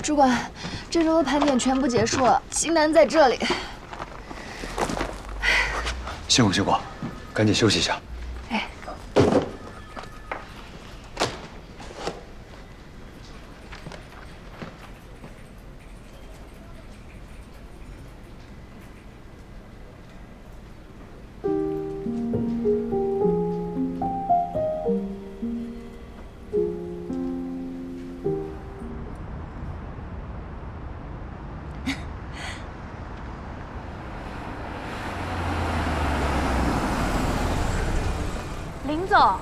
主管，这周的盘点全部结束了，新单在这里。辛苦辛苦，赶紧休息一下。哎。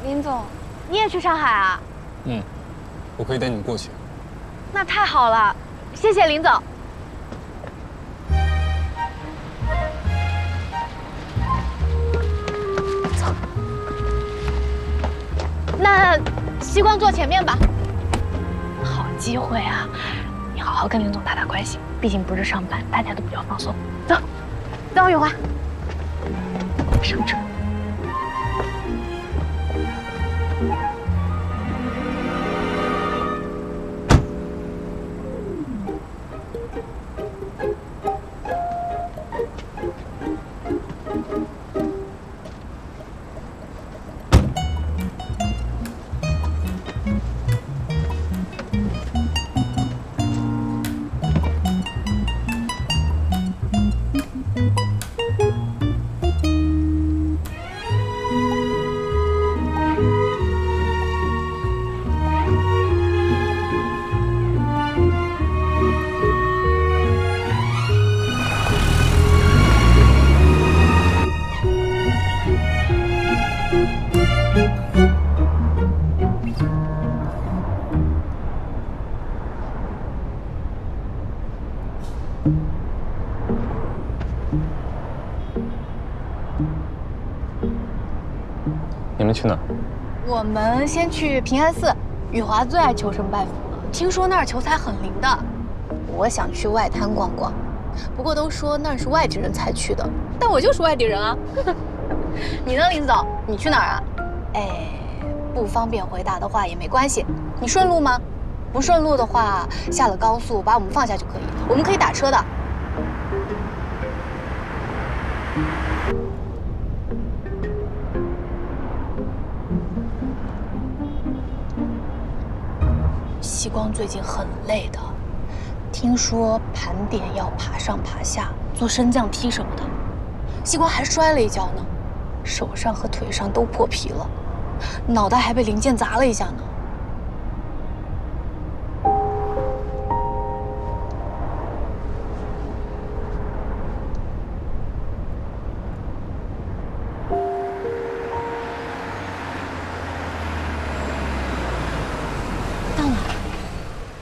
林总，你也去上海啊？嗯，我可以带你过去。那太好了，谢谢林总。走，那西光坐前面吧。好机会啊，你好好跟林总打打关系，毕竟不是上班，大家都比较放松。走，走，雨华，上车。 你们去哪儿？我们先去平安寺，雨华最爱求神拜佛了，听说那儿求财很灵的。我想去外滩逛逛，不过都说那儿是外地人才去的，但我就是外地人啊。你呢，林总？你去哪儿啊？哎，不方便回答的话也没关系。你顺路吗？不顺路的话，下了高速把我们放下就可以，我们可以打车的。 西光最近很累的，听说盘点要爬上爬下，做升降梯什么的。西光还摔了一跤呢，手上和腿上都破皮了，脑袋还被零件砸了一下呢。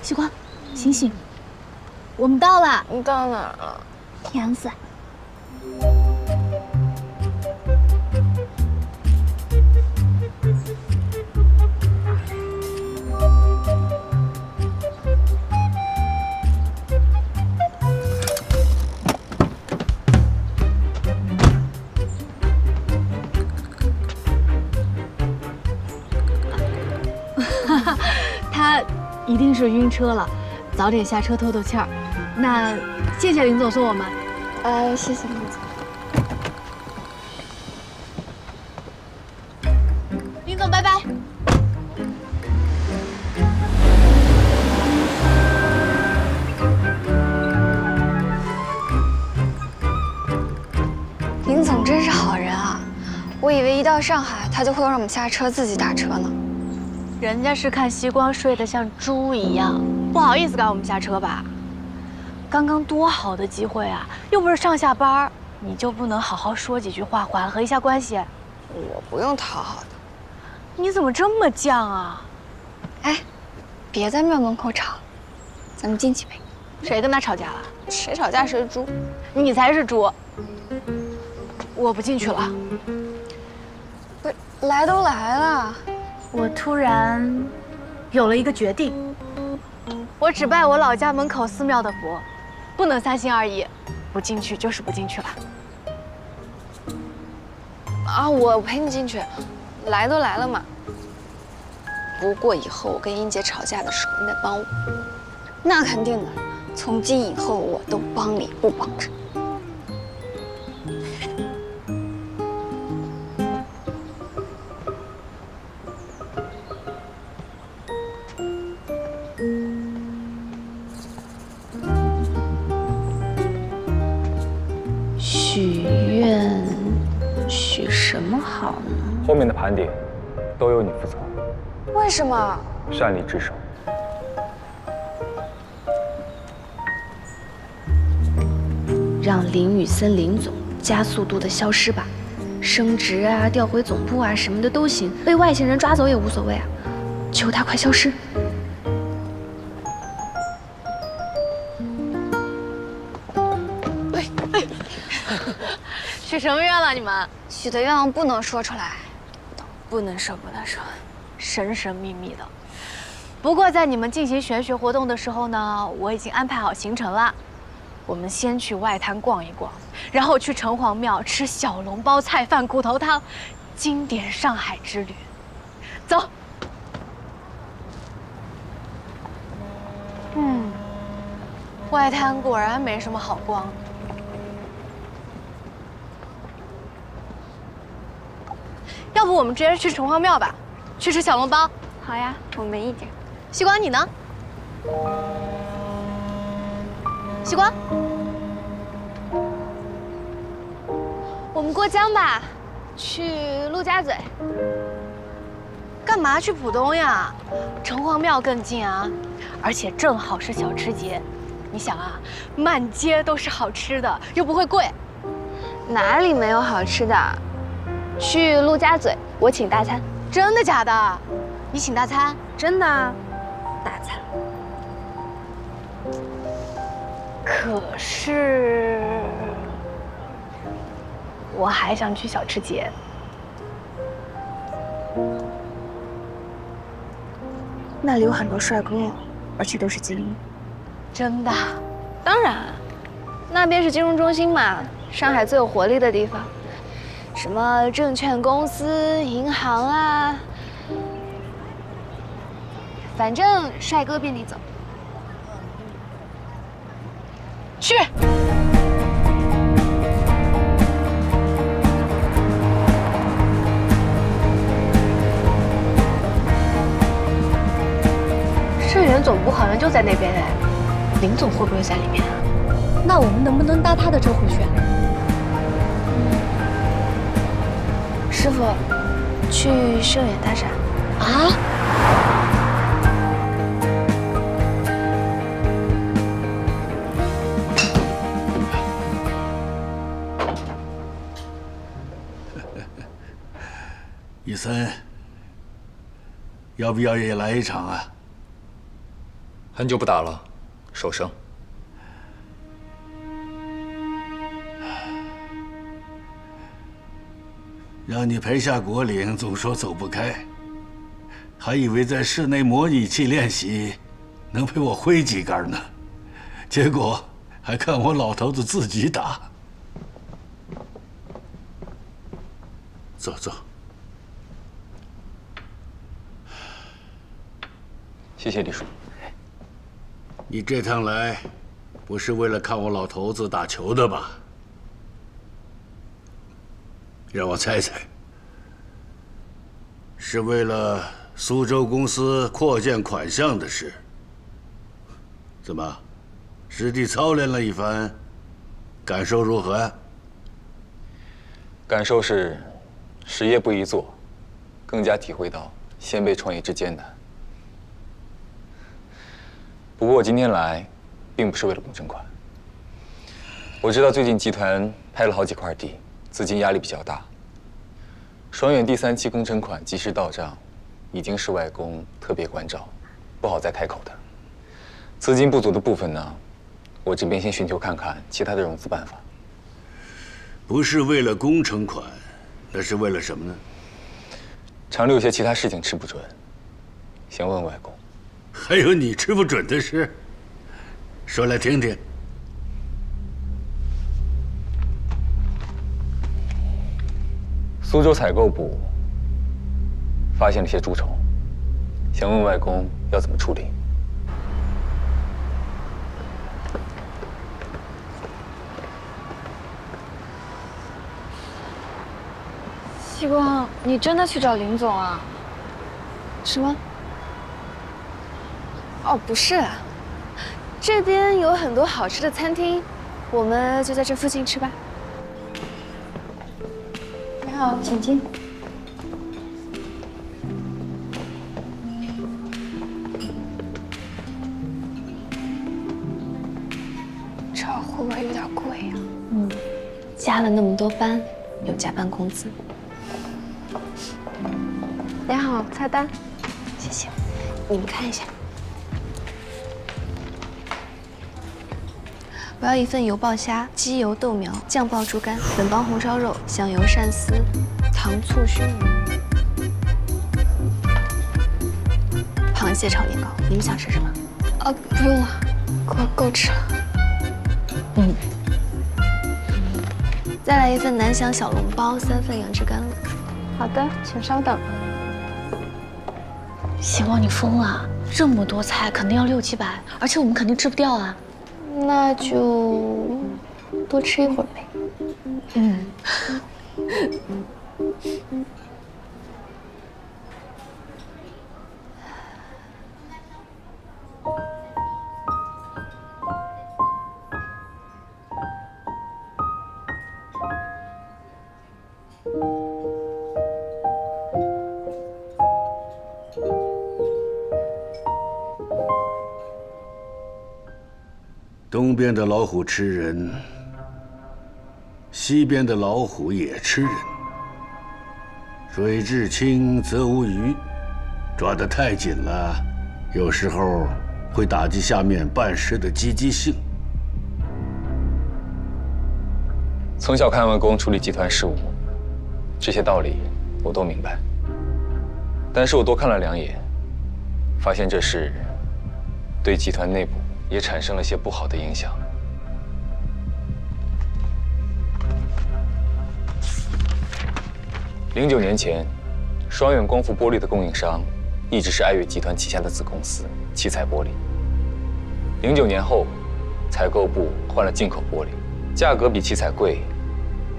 西光，醒醒！我们到了。你到哪儿了？平安寺。他一定是晕车了，早点下车透透气儿。那谢谢林总送我们。谢谢林总。林总，拜拜。林总真是好人啊！我以为一到上海，他就会让我们下车自己打车呢。人家是看西光睡得像猪一样，不好意思赶我们下车吧？刚刚多好的机会啊，又不是上下班，你就不能好好说几句话，缓和一下关系？我不用讨好的。你怎么这么犟啊？哎，别在庙门口吵，咱们进去呗。谁跟他吵架了？谁吵架谁猪。你才是猪。我不进去了。不是，来都来了。我突然有了一个决定，我只拜我老家门口寺庙的佛，不能三心二意，不进去就是不进去了。啊，我陪你进去，来都来了嘛。不过以后我跟英姐吵架的时候，你得帮我。那肯定的，从今以后我都帮理不帮人。许愿，许什么好呢？后面的盘点都由你负责，为什么？擅离职守。让林雨森林总加速度的消失吧，升职啊、调回总部啊什么的都行，被外星人抓走也无所谓啊，求他快消失。许什么愿了你们？许的愿望不能说出来。不能说，不能说，神神秘秘的。不过在你们进行玄学活动的时候呢，我已经安排好行程了。我们先去外滩逛一逛，然后去城隍庙吃小笼包、菜饭、骨头汤，经典上海之旅。走。外滩果然没什么好逛。要不我们直接去城隍庙吧，去吃小笼包。好呀，我没意见。西瓜，你呢？西瓜，我们过江吧，去陆家嘴。干嘛去浦东呀？城隍庙更近啊，而且正好是小吃节。你想啊，满街都是好吃的，又不会贵。哪里没有好吃的？去陆家嘴，我请大餐。真的假的？你请大餐？真的啊，大餐。可是，我还想去小吃节。那里有很多帅哥，而且都是精英。真的？当然，那边是金融中心嘛，上海最有活力的地方。什么证券公司、银行啊，反正帅哥遍地走。去。盛源总部好像就在那边哎，林总会不会在里面啊？那我们能不能搭他的车回去？师傅，去盛远大厦。啊？雨森，要不要也来一场啊？很久不打了，手生。让你陪下果岭，总说走不开，还以为在室内模拟器练习，能陪我挥几杆呢，结果还看我老头子自己打。走走。谢谢李叔。你这趟来，不是为了看我老头子打球的吧？让我猜猜，是为了苏州公司扩建款项的事？怎么，实地操练了一番，感受如何呀？感受是，实业不易做，更加体会到先辈创业之艰难。不过我今天来，并不是为了工程款。我知道最近集团拍了好几块地，资金压力比较大。双远第3期工程款及时到账，已经是外公特别关照，不好再开口的。资金不足的部分呢，我这边先寻求看看其他的融资办法。不是为了工程款，那是为了什么呢？厂里有些其他事情吃不准，想问外公。还有你吃不准的事，说来听听。苏州采购部发现了些蛀虫，想问外公要怎么处理。西光，你真的去找林总啊？什么？哦，不是，这边有很多好吃的餐厅，我们就在这附近吃吧。你好，请进。这会不会有点贵呀？加了那么多班，有加班工资。您好，菜单。谢谢，你们看一下。我要一份油爆虾、鸡油豆苗、酱爆猪肝、本帮红烧肉、香油鳝丝、糖醋熏鱼、螃蟹炒年糕。你们想吃什么？不用了，够吃了。再来一份南翔小笼包，3份杨枝甘露。好的，请稍等。西光，你疯了？这么多菜，肯定要600-700，而且我们肯定吃不掉啊。那就多吃一会儿呗。东边的老虎吃人，西边的老虎也吃人。水至清则无鱼，抓得太紧了，有时候会打击下面办事的积极性。从小看外公处理集团事务，这些道理我都明白。但是我多看了2眼，发现这事对集团内部也产生了些不好的影响。09年前，双远光伏玻璃的供应商一直是爱悦集团旗下的子公司七彩玻璃。09年后，采购部换了进口玻璃，价格比七彩贵，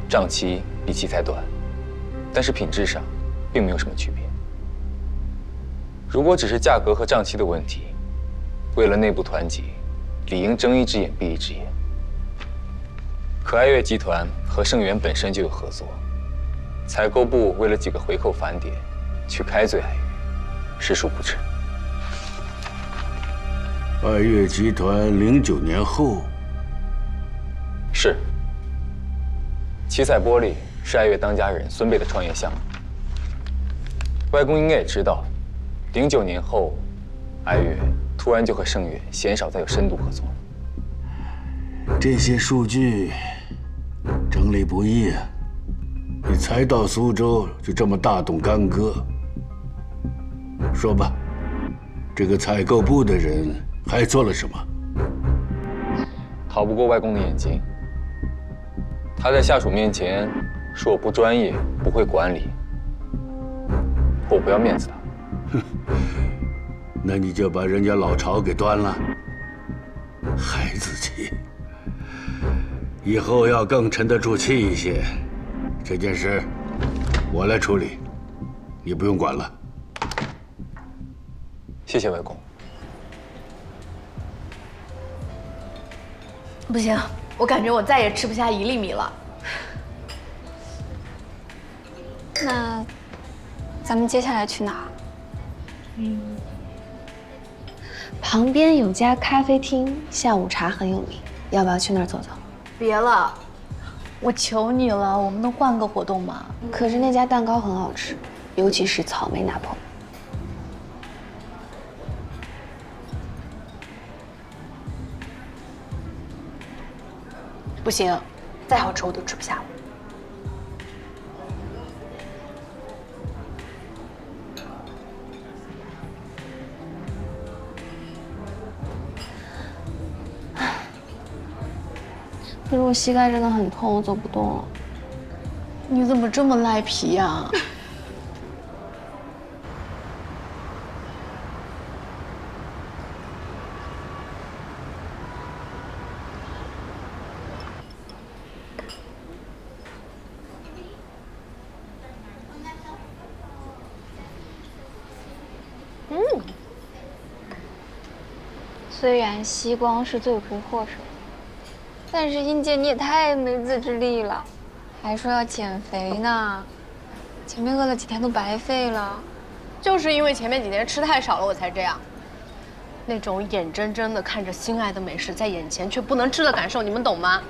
账期比七彩短，但是品质上并没有什么区别。如果只是价格和账期的问题，为了内部团结，理应睁一只眼闭一只眼。可爱悦集团和盛源本身就有合作，采购部为了几个回扣返点，去开罪爱悦，实属不智。爱悦集团09年后，是。七彩玻璃是爱悦当家人孙辈的创业项目，外公应该也知道，09年后，爱悦突然就和盛源鲜少再有深度合作了。这些数据整理不易啊！你才到苏州就这么大动干戈，说吧，这个采购部的人还做了什么？逃不过外公的眼睛。他在下属面前说我不专业，不会管理，我不要面子的。那你就把人家老巢给端了，孩子气。以后要更沉得住气一些。这件事我来处理，你不用管了。谢谢外公。不行，我感觉我再也吃不下1粒米了。那咱们接下来去哪儿？旁边有家咖啡厅，下午茶很有名，要不要去那儿走走？别了，我求你了，我们能换个活动吗？可是那家蛋糕很好吃，尤其是草莓拿破仑。不行，再好吃我都吃不下了。可是我膝盖真的很痛，我走不动了。你怎么这么赖皮呀？虽然西光是罪魁祸首，但是英姐你也太没自制力了，还说要减肥呢，前面饿了几天都白费了。就是因为前面几天吃太少了，我才这样。那种眼睁睁的看着心爱的美食在眼前却不能吃的感受，你们懂吗？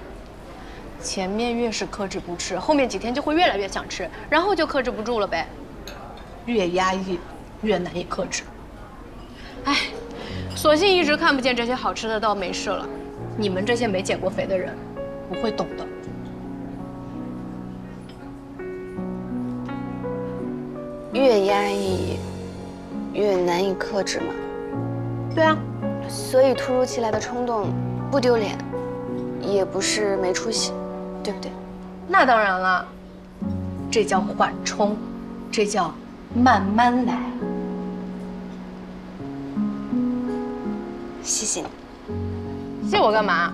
前面越是克制不吃，后面几天就会越来越想吃，然后就克制不住了呗。越压抑，越难以克制。哎，索性一直看不见这些好吃的倒没事了。你们这些没减过肥的人，不会懂的。越压抑，越难以克制嘛。对啊，所以突如其来的冲动，不丢脸，也不是没出息，对不对？那当然了，这叫缓冲，这叫慢慢来。谢谢你。谢我干嘛？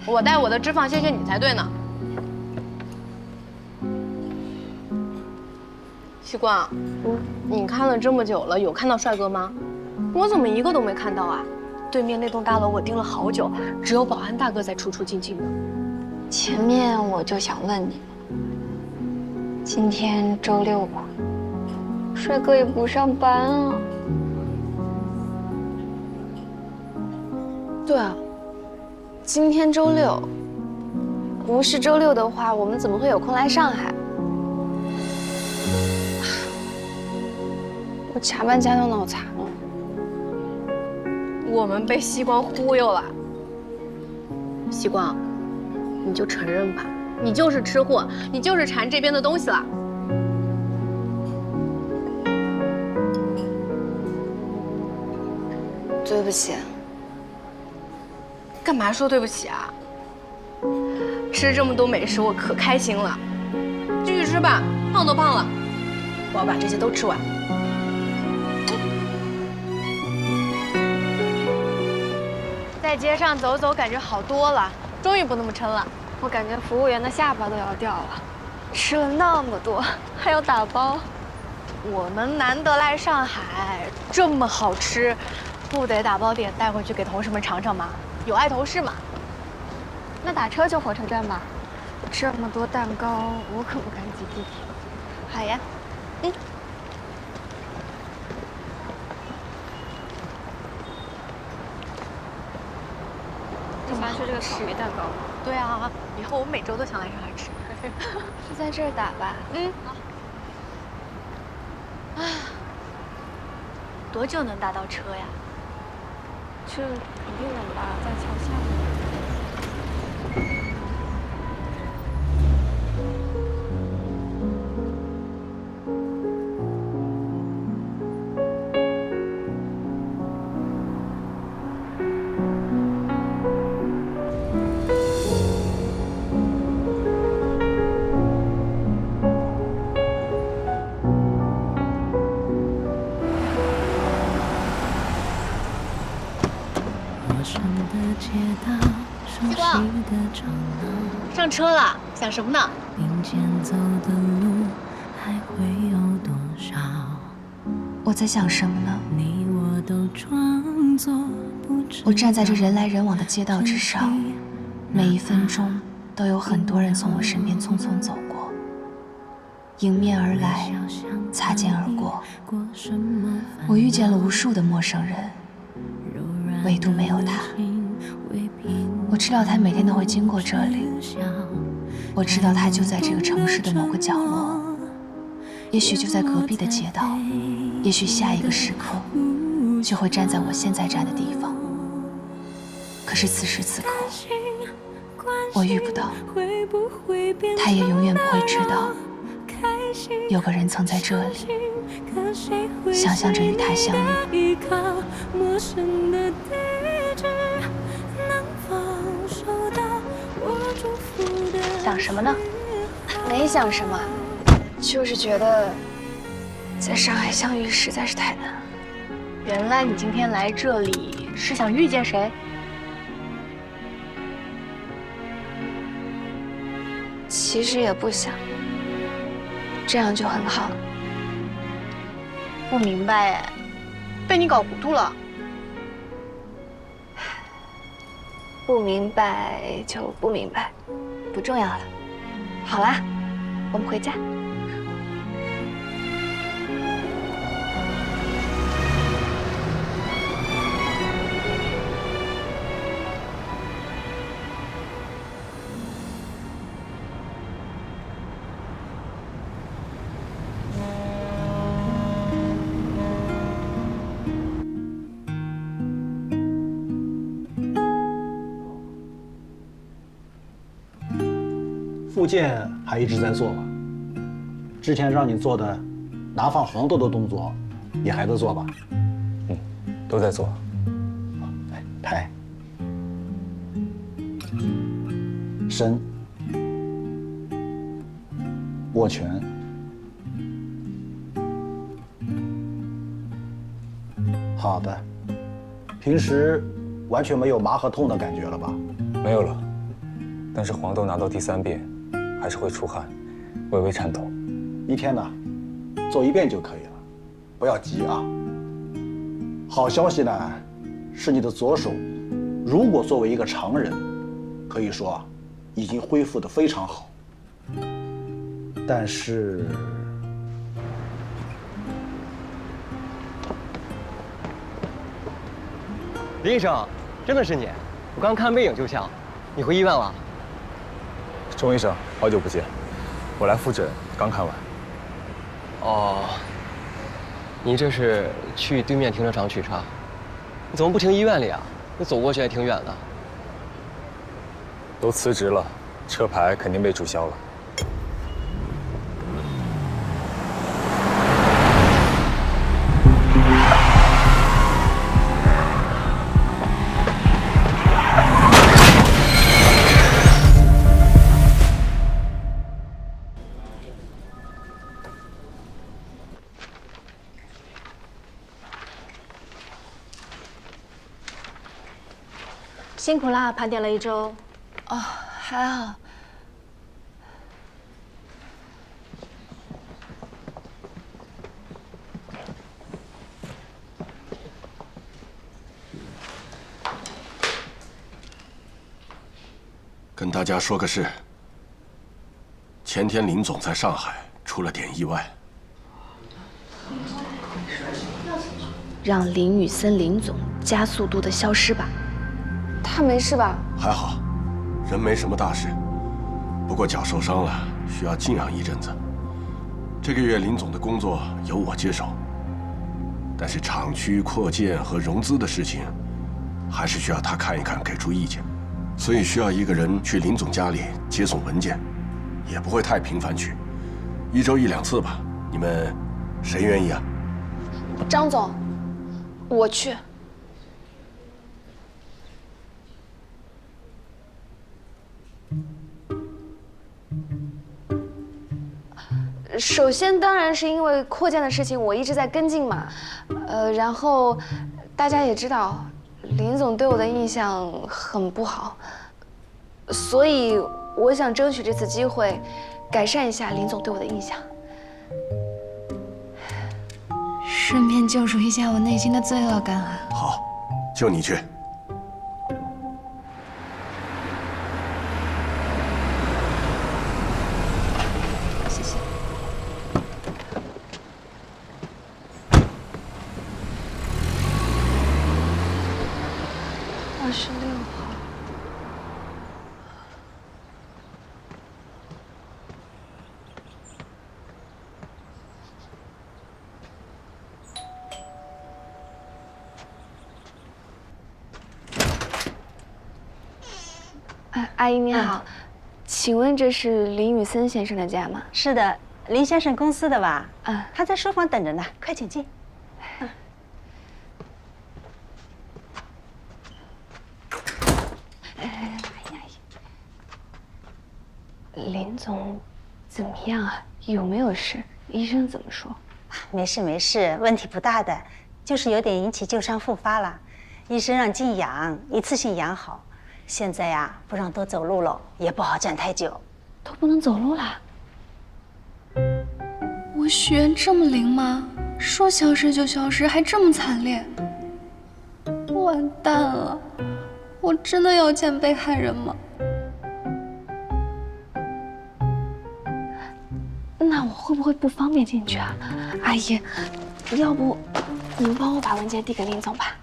我带我的脂肪谢谢你才对呢。西光，你看了这么久了，有看到帅哥吗？我怎么一个都没看到啊？对面那栋大楼我盯了好久，只有保安大哥在出出进进的。前面我就想问你，今天周六吧，帅哥也不上班啊。对啊，今天周六，不是周六的话，我们怎么会有空来上海？我加班加到脑残了。我们被西光忽悠了。西光，你就承认吧，你就是吃货，你就是馋这边的东西了。对不起。干嘛说对不起啊？吃这么多美食，我可开心了。继续吃吧，胖都胖了，我要把这些都吃完。在街上走走，感觉好多了，终于不那么撑了。我感觉服务员的下巴都要掉了，吃了那么多，还要打包。我们难得来上海，这么好吃，不得打包点带回去给同事们尝尝吗？有爱同事嘛。那打车去火车站吧。这么多蛋糕，我可不敢挤地铁。好呀，你喜欢吃这个草莓蛋糕？对啊，以后我每周都想来上海吃。就在这儿打吧。好。多久能打到车呀？这肯定能吧，在桥下。西光，上车了，想什么呢？我在想什么呢？我站在这人来人往的街道之上，每一分钟都有很多人从我身边匆匆走过，迎面而来，擦肩而过。我遇见了无数的陌生人，唯独没有他。我知道他每天都会经过这里，我知道他就在这个城市的某个角落，也许就在隔壁的街道，也许下一个时刻就会站在我现在站的地方。可是此时此刻，我遇不到，他也永远不会知道，有个人曾在这里，想象着与他相遇。想什么呢？没想什么，就是觉得在上海相遇实在是太难了。原来你今天来这里是想遇见谁？其实也不想，这样就很好了。不明白哎，被你搞糊涂了。不明白就不明白，不重要了。好啦，我们回家。复健还一直在做吧？之前让你做的拿放黄豆的动作，也还在做吧？都在做。来，抬，伸，握拳，好的。平时完全没有麻和痛的感觉了吧？没有了，但是黄豆拿到第3遍，还是会出汗，微微颤抖。一天呢，做1遍就可以了，不要急啊。好消息呢，是你的左手，如果作为一个常人，可以说啊，已经恢复得非常好。但是，林医生，真的是你？我刚看背影就像，你回医院了？钟医生，好久不见，我来复诊，刚看完。哦，您这是去对面停车场取车？你怎么不停医院里啊？你走过去还挺远的。都辞职了，车牌肯定被注销了。辛苦啦，盘点了1周。哦，还好。跟大家说个事，前天林总在上海出了点意外。让林雨森林总加速度的消失吧。他没事吧？还好，人没什么大事，不过脚受伤了，需要静养一阵子。这个月林总的工作由我接手，但是厂区扩建和融资的事情，还是需要他看一看，给出意见。所以需要一个人去林总家里接送文件，也不会太频繁去，1周1、2次吧。你们谁愿意啊？张总，我去。首先当然是因为扩建的事情，我一直在跟进嘛。然后大家也知道，林总对我的印象很不好，所以我想争取这次机会，改善一下林总对我的印象，顺便救赎一下我内心的罪恶感啊！好，就你去。谢谢。26号。阿姨你好，请问这是林雨森先生的家吗？是的，林先生公司的吧？啊，他在书房等着呢，快请进。林总怎么样啊？有没有事？医生怎么说？没事没事，问题不大的，就是有点引起旧伤复发了。医生让静养，一次性养好。现在呀，不让多走路了，也不好站太久。都不能走路了？我许愿这么灵吗？说消失就消失，还这么惨烈，完蛋了！我真的要见被害人吗？那我会不会不方便进去啊？阿姨，要不你们帮我把文件递给林总吧？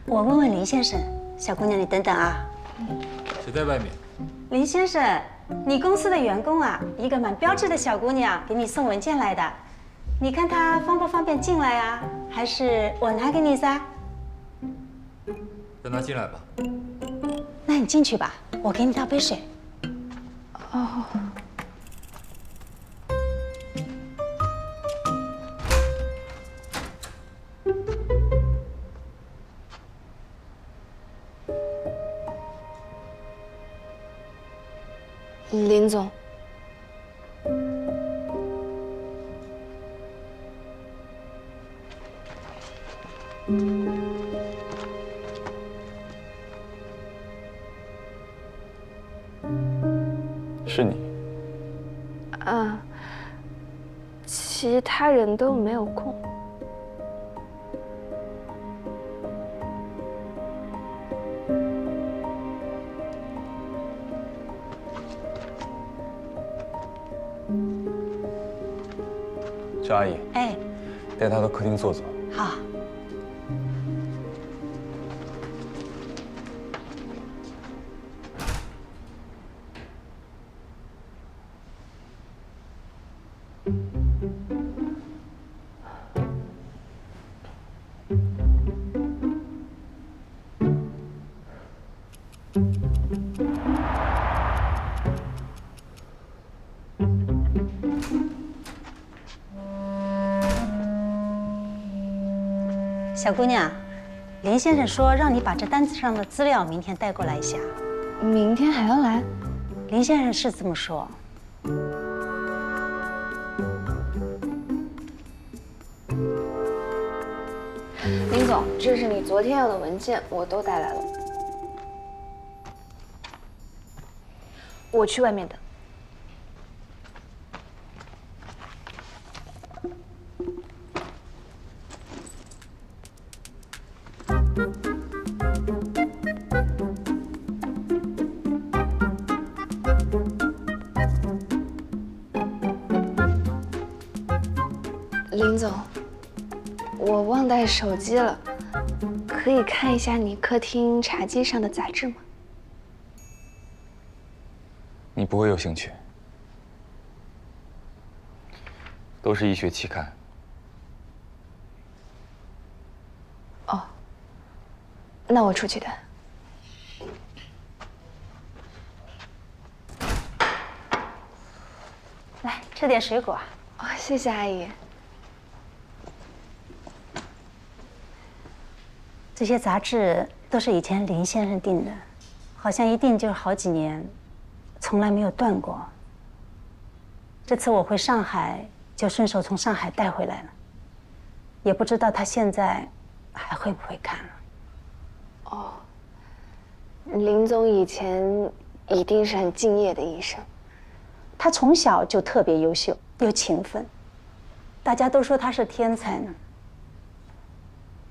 我问问林先生。小姑娘，你等等啊。谁在外面？林先生，你公司的员工啊，一个蛮标致的小姑娘给你送文件来的，你看她方不方便进来啊？还是我拿给你噻？让他进来吧。那你进去吧，我给你倒杯水。哦。林总，是你。其他人都没有空。赵阿姨，哎，带她到客厅坐坐。好。小姑娘，林先生说让你把这单子上的资料明天带过来一下。明天还要来？林先生是这么说。林总，这是你昨天要的文件，我都带来了。我去外面等。林总，我忘带手机了，可以看一下你客厅茶几上的杂志吗？你不会有兴趣，都是医学期刊。哦，那我出去的。来，吃点水果。哦，谢谢阿姨。这些杂志都是以前林先生订的，好像一订就是好几年，从来没有断过。这次我回上海，就顺手从上海带回来了，也不知道他现在还会不会看了。哦，林总以前一定是很敬业的医生。他从小就特别优秀又勤奋，大家都说他是天才呢。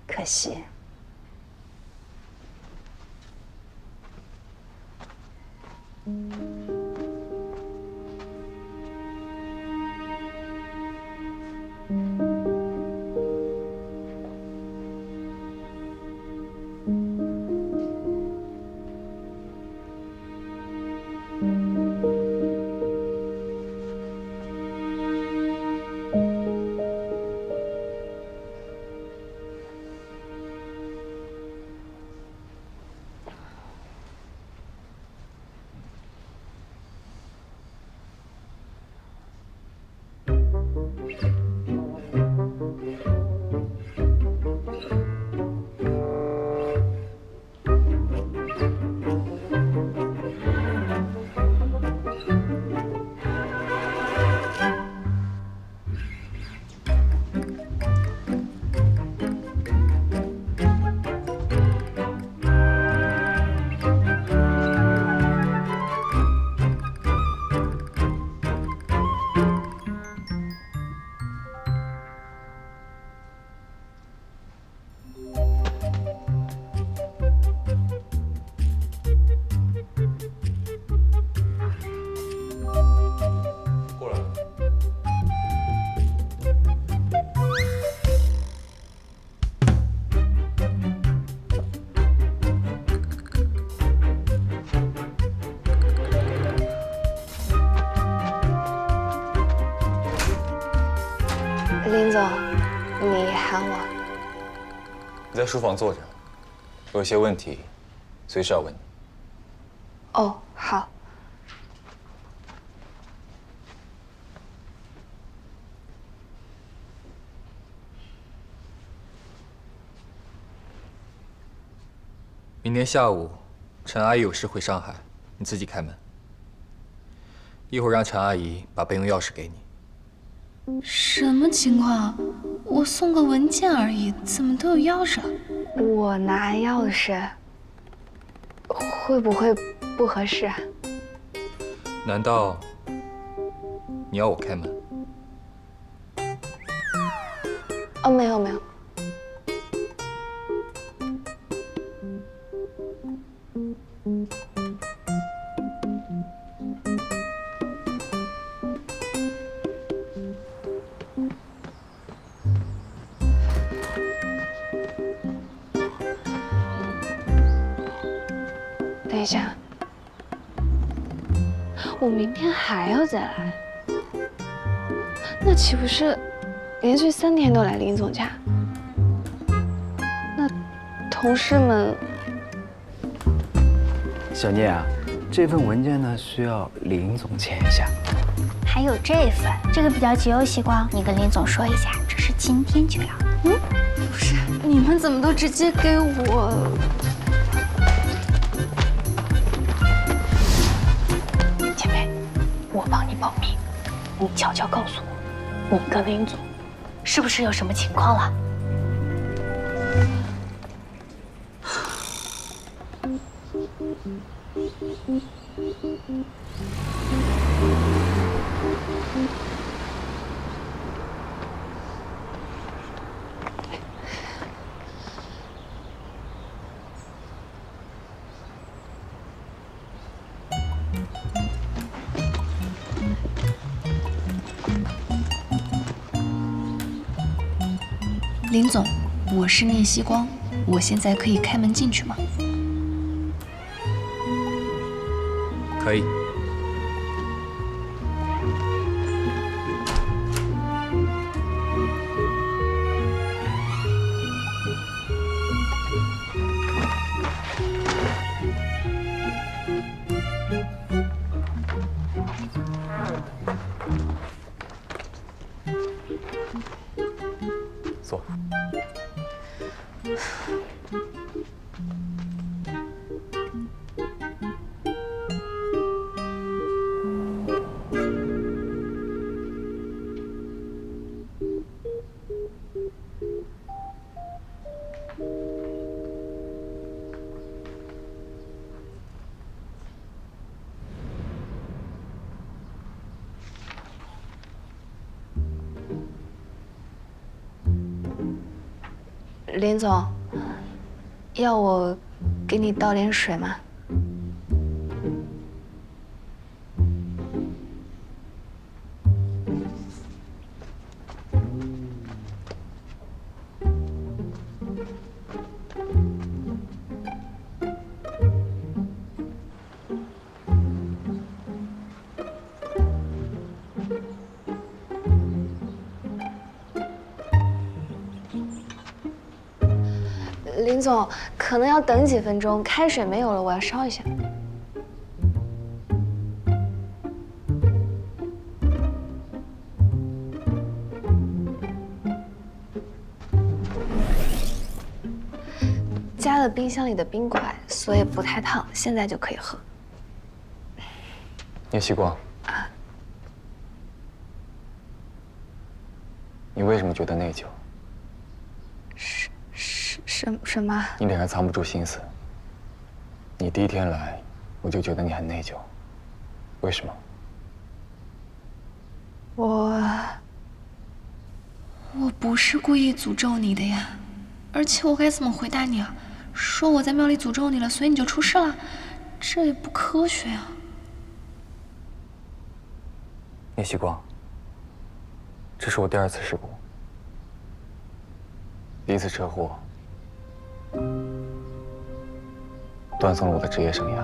可惜。林总，你喊我？你在书房坐着，我有些问题，随时要问你。哦，好。明天下午，陈阿姨有事回上海，你自己开门。一会儿让陈阿姨把备用钥匙给你。什么情况？我送个文件而已，怎么都有钥匙了？我拿钥匙，会不会不合适啊？难道你要我开门？哦，没有没有。等一下，我明天还要再来，那岂不是连续3天都来林总家？那同事们……小聂啊，这份文件呢需要林总签一下。还有这份，这个比较急哦，西光，你跟林总说一下，这是今天就要。不是，你们怎么都直接给我？姐妹，我帮你保密，你悄悄告诉我，你跟林总是不是有什么情况了？林总，我是聂希光，我现在可以开门进去吗？可以。坐。林总，要我给你倒点水吗？林总，可能要等几分钟，开水没有了，我要烧一下。加了冰箱里的冰块，所以不太烫，现在就可以喝。聂希光，你为什么觉得内疚？什么？你脸上藏不住心思。你第一天来，我就觉得你很内疚。为什么？我不是故意诅咒你的呀，而且我该怎么回答你啊？说我在庙里诅咒你了，所以你就出事了，这也不科学啊。聂希光，这是我第2次事故。第1次车祸断送了我的职业生涯。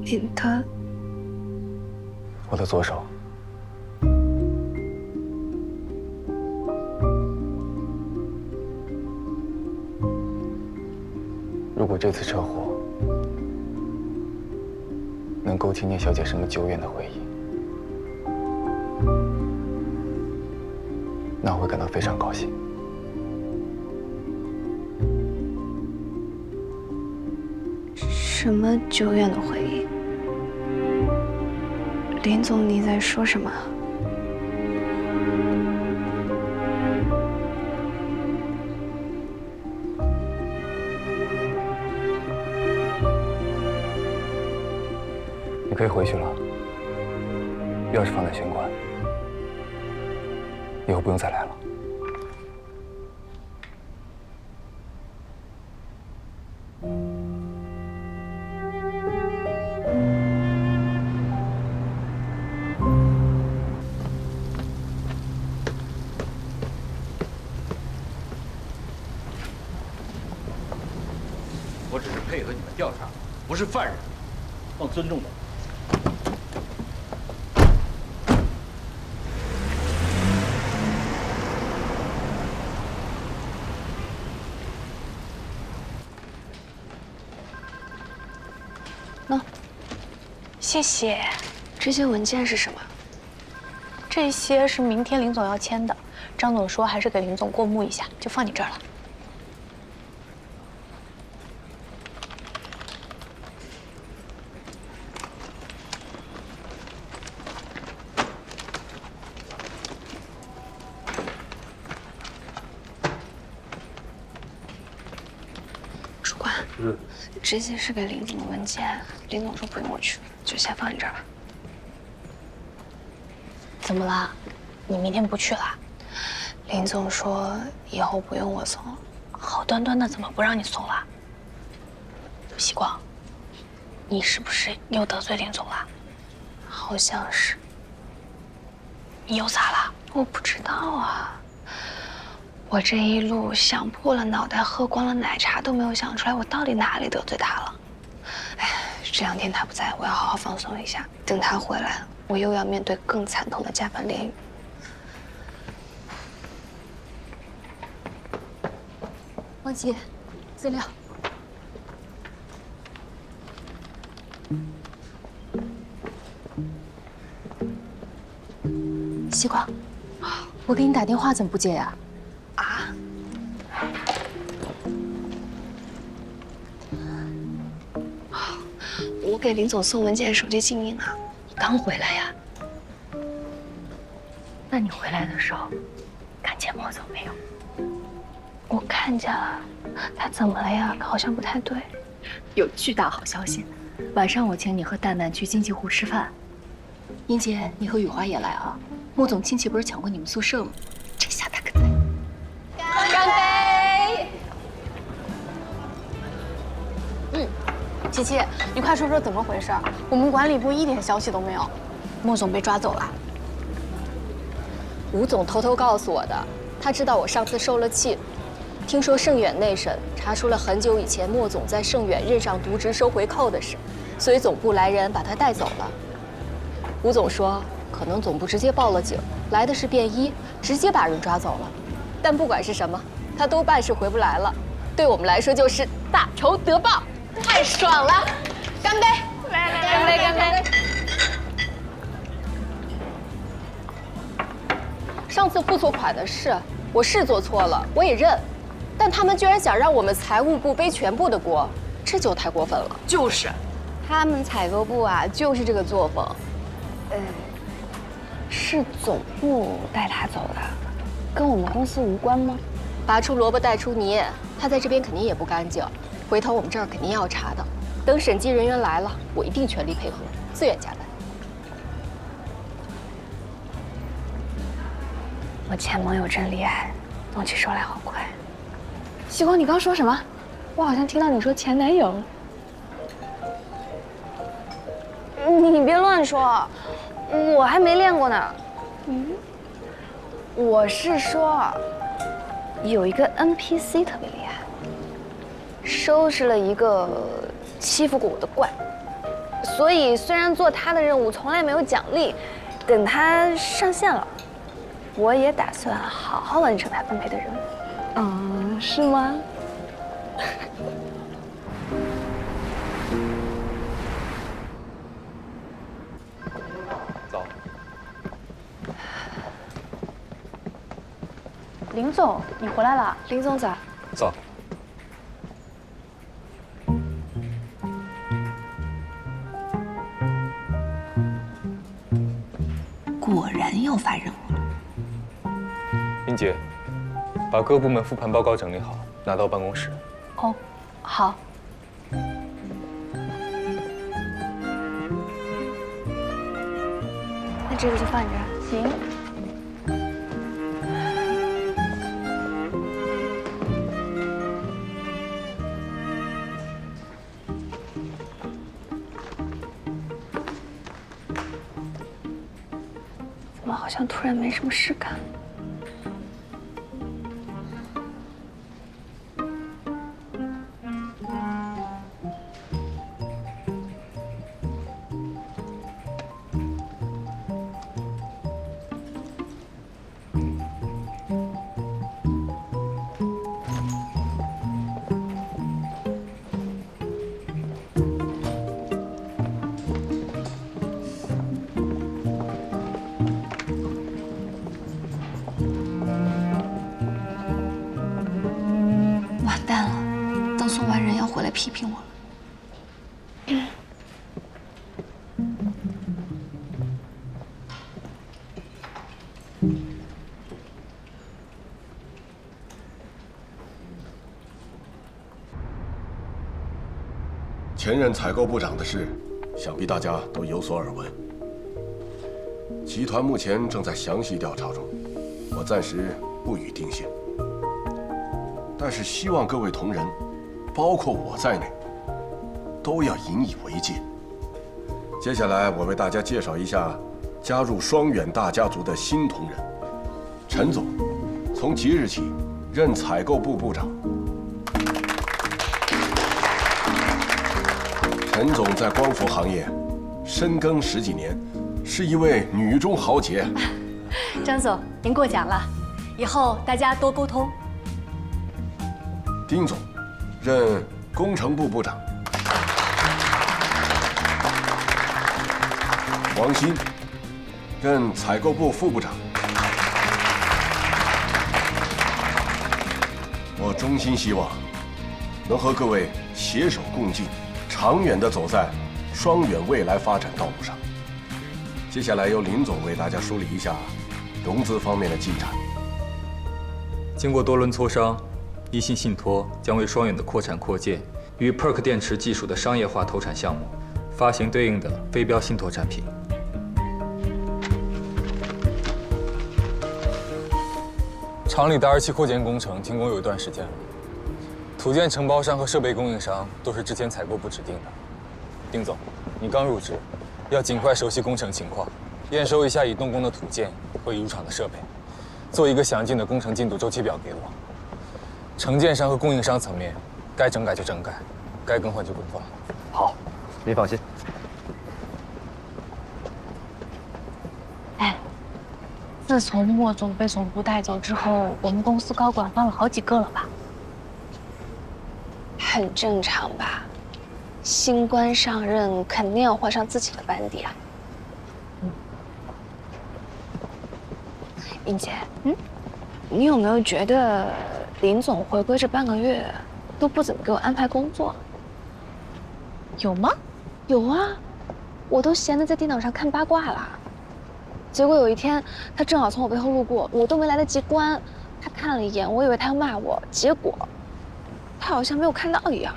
你的？我的左手。如果这次车祸能勾起聂小姐什么久远的回忆，那我会感到非常高兴。什么久远的回忆？林总，你在说什么？你可以回去了，钥匙放在玄关，以后不用再来了。我只是配合你们调查，不是犯人，放尊重点。谢谢。这些文件是什么？这些是明天林总要签的，张总说还是给林总过目一下，就放你这儿了。主管，这些是给林总的文件，林总说不用我去，就先放你这儿吧。怎么了？你明天不去了？林总说以后不用我送，好端端的怎么不让你送了？希光，你是不是又得罪林总了？好像是。你又咋了？我不知道啊。我这一路想破了脑袋，喝光了奶茶都没有想出来我到底哪里得罪他了。哎，这2天他不在，我要好好放松一下。等他回来，我又要面对更惨痛的加班连语。王姐，资料。希光，我给你打电话怎么不接呀？啊？我给林总送文件，手机静音了。你刚回来呀？那你回来的时候看见莫总没有？我看见了，他怎么了呀？好像不太对。有巨大好消息，晚上我请你和蛋蛋去金鸡湖吃饭。英姐，你和雨华也来啊。莫总亲戚不是抢过你们宿舍吗？这下他可在。干杯！琪琪，你快说说怎么回事？我们管理部一点消息都没有。莫总被抓走了。吴总偷偷告诉我的，他知道我上次受了气，听说盛远内审查出了很久以前莫总在盛远任上渎职收回扣的事，所以总部来人把他带走了。吴总说，可能总部直接报了警，来的是便衣，直接把人抓走了。但不管是什么，他都办事回不来了，对我们来说就是大仇得报，太爽了！干杯！来，干杯，干杯！上次付错款的事，我是做错了，我也认，但他们居然想让我们财务部背全部的锅，这就太过分了。就是，他们采购部啊，就是这个作风。是总部带他走的，跟我们公司无关吗？拔出萝卜带出泥，他在这边肯定也不干净，回头我们这儿肯定要查的。等审计人员来了，我一定全力配合，自愿加班。我前盟友真厉害，动起手来好快。希光，你刚说什么？我好像听到你说前男友。你别乱说，我还没练过呢。我是说，有一个 NPC 特别厉害，收拾了一个欺负过我的怪。所以虽然做他的任务从来没有奖励，等他上线了，我也打算好好完成他分配的任务。是吗？走。林总，你回来了。林总早。走。果然要发任务了。英姐，把各部门复盘报告整理好，拿到办公室。哦，好。那这个就放你这儿。行。怎么好像突然没什么事干？完蛋了，等送完人要回来批评我了。前任采购部长的事，想必大家都有所耳闻。集团目前正在详细调查中，我暂时不予定性。但是希望各位同仁，包括我在内，都要引以为戒。接下来我为大家介绍一下加入双远大家族的新同仁。陈总，从即日起任采购部部长。陈总在光伏行业深耕10几年，是一位女中豪杰。张总，您过奖了，以后大家多沟通。丁总，任工程部部长。王鑫，任采购部副部长。我衷心希望能和各位携手共进，长远地走在双远未来发展道路上。接下来由林总为大家梳理一下融资方面的进展。经过多轮磋商，一信信托将为双远的扩产扩建与 PERC 电池技术的商业化投产项目发行对应的非标信托产品。厂里的2期扩建工程停工有一段时间了，土建承包商和设备供应商都是之前采购部指定的。丁总，你刚入职，要尽快熟悉工程情况，验收一下已动工的土建和已入场的设备，做一个详尽的工程进度周期表给我。承建商和供应商层面，该整改就整改，该更换就更换。好，您放心。哎，自从莫总被总部带走之后，我们公司高管换了好几个了吧？很正常吧，新官上任肯定要换上自己的班底啊。英姐，你有没有觉得林总回归这半个月都不怎么给我安排工作？有吗？有啊，我都闲得在电脑上看八卦了。结果有一天，他正好从我背后路过，我都没来得及关，他看了一眼，我以为他要骂我，结果他好像没有看到一样。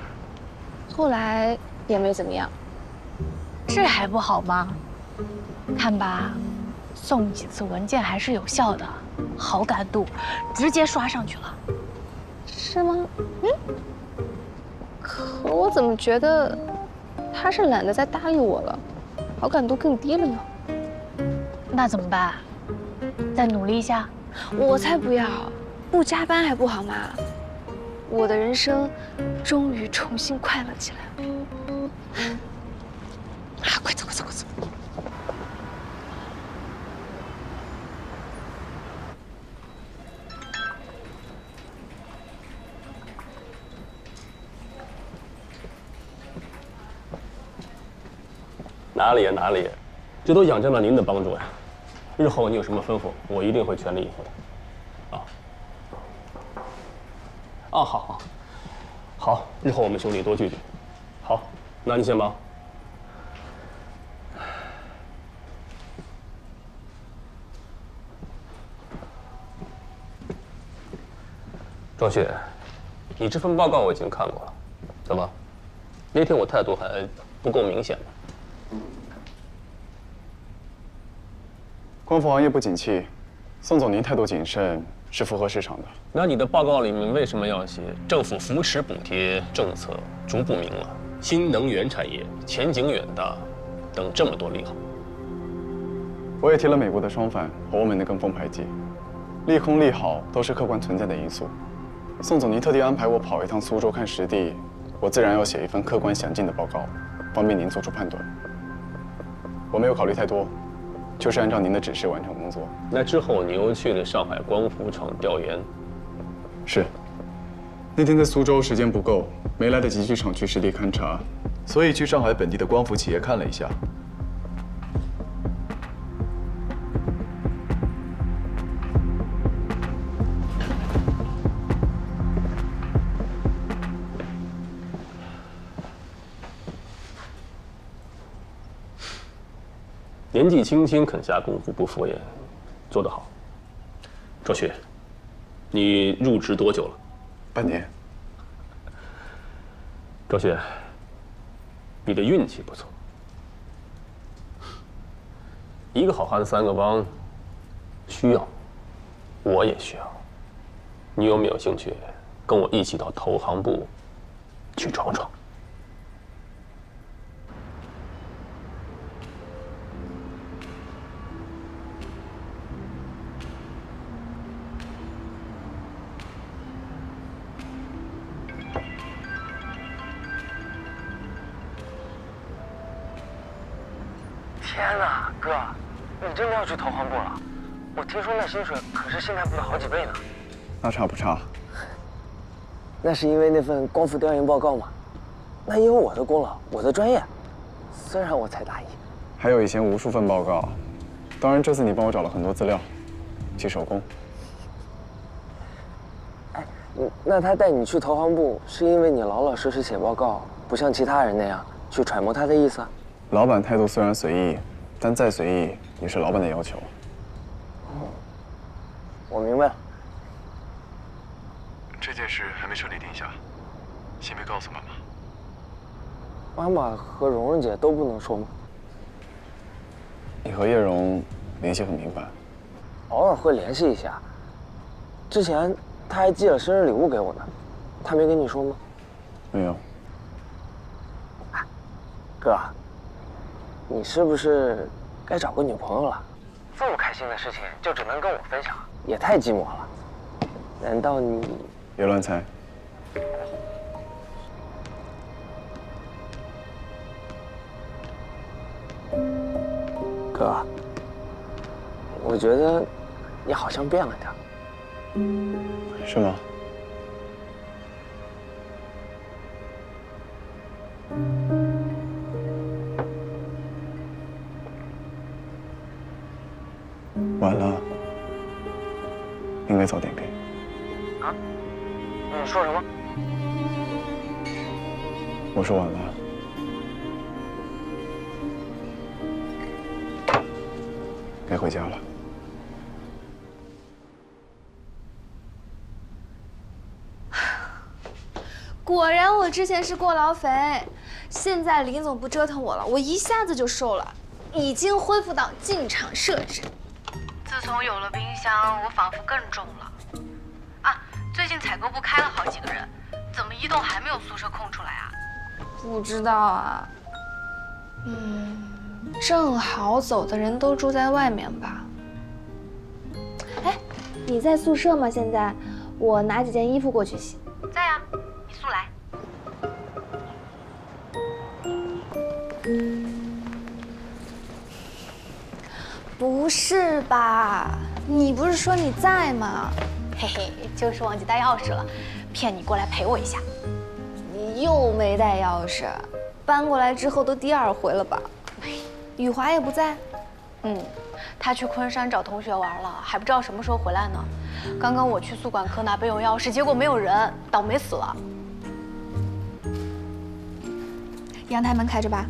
后来也没怎么样。这还不好吗？看吧，送几次文件还是有效的，好感度直接刷上去了。是吗？可我怎么觉得他是懒得再搭理我了，好感度更低了呢？那怎么办？再努力一下？我才不要，不加班还不好吗？我的人生终于重新快乐起来了。快走，快走，快走！哪里呀，哪里呀，这都仰仗了您的帮助呀。日后你有什么吩咐，我一定会全力以赴的。好，日后我们兄弟多聚聚。好，那你先忙。庄雪，你这份报告我已经看过了，怎么？那天我态度还不够明显吗？光伏行业不景气，宋总您态度谨慎是符合市场的。那你的报告里面为什么要写政府扶持补贴政策逐步明朗，新能源产业前景远大等这么多利好？我也提了美国的双反和欧盟的跟风排挤，利空利好都是客观存在的因素。宋总您特地安排我跑一趟苏州看实地，我自然要写一份客观详尽的报告，方便您做出判断。我没有考虑太多。就是按照您的指示完成工作。那之后你又去了上海光伏厂调研。是。那天在苏州时间不够，没来得及去厂区实地勘察，所以去上海本地的光伏企业看了一下。年纪轻轻肯下功夫不敷衍，做得好。赵雪，你入职多久了？半年。赵雪，你的运气不错。一个好汉三个帮，需要，我也需要。你有没有兴趣跟我一起到投行部去闯闯？天哪，哥，你真的要去投行部了？我听说那薪水可是现在部的好几倍呢。那差不差？那是因为那份光伏调研报告吗？那也有我的功劳，我的专业。虽然我才大一，还有以前无数份报告，当然这次你帮我找了很多资料，起手工。哎，那他带你去投行部，是因为你老老实实写报告，不像其他人那样去揣摩他的意思？老板态度虽然随意，但再随意也是老板的要求。我明白了。这件事还没彻底定下，先别告诉妈妈。妈妈和蓉蓉姐都不能说吗？你和叶蓉联系很频繁，偶尔会联系一下。之前她还寄了生日礼物给我呢，她没跟你说吗？没有。哥，你是不是该找个女朋友了？这么开心的事情就只能跟我分享，也太寂寞了。难道你……别乱猜。哥，我觉得你好像变了点。是吗？晚了，应该早点病。啊？你说什么？我说晚了。该回家了。果然我之前是过劳肥，现在林总不折腾我了，我一下子就瘦了，已经恢复到进厂设置。自从有了冰箱，我仿佛更重了。啊，最近采购部开了好几个人，怎么一栋还没有宿舍空出来啊？不知道啊。正好走的人都住在外面吧。哎，你在宿舍吗？现在我拿几件衣服过去洗。在呀，你速来。不是吧？你不是说你在吗？嘿嘿，就是忘记带钥匙了，骗你过来陪我一下。你又没带钥匙，搬过来之后都第2回了吧？雨华也不在。他去昆山找同学玩了，还不知道什么时候回来呢。刚刚我去宿管科拿备用钥匙，结果没有人，倒霉死了。阳台门开着吧？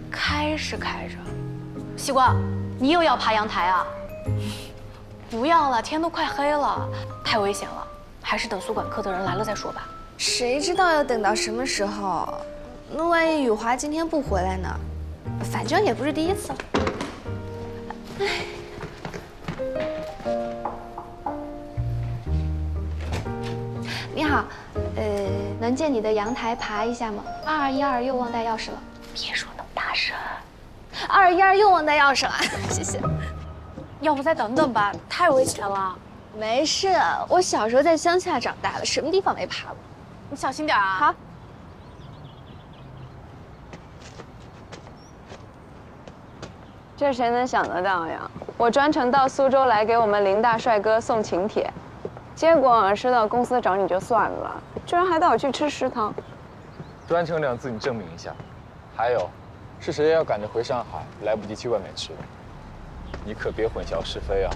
开是开着。西瓜，你又要爬阳台啊？不要了，天都快黑了，太危险了，还是等宿管科的人来了再说吧。谁知道要等到什么时候？那万一雨华今天不回来呢？反正也不是第一次了。你好，能借你的阳台爬一下吗？2212又忘带钥匙了。别说那么大声。2212又忘带钥匙了，谢谢。要不再等等吧，太危险了。没事，我小时候在乡下长大的，什么地方没爬过。你小心点啊。好。这谁能想得到呀？我专程到苏州来给我们林大帅哥送请帖，结果收到公司找你就算了，居然还带我去吃食堂。专程2字你证明一下。还有，是谁要赶着回上海，来不及去外面吃的？你可别混淆是非啊！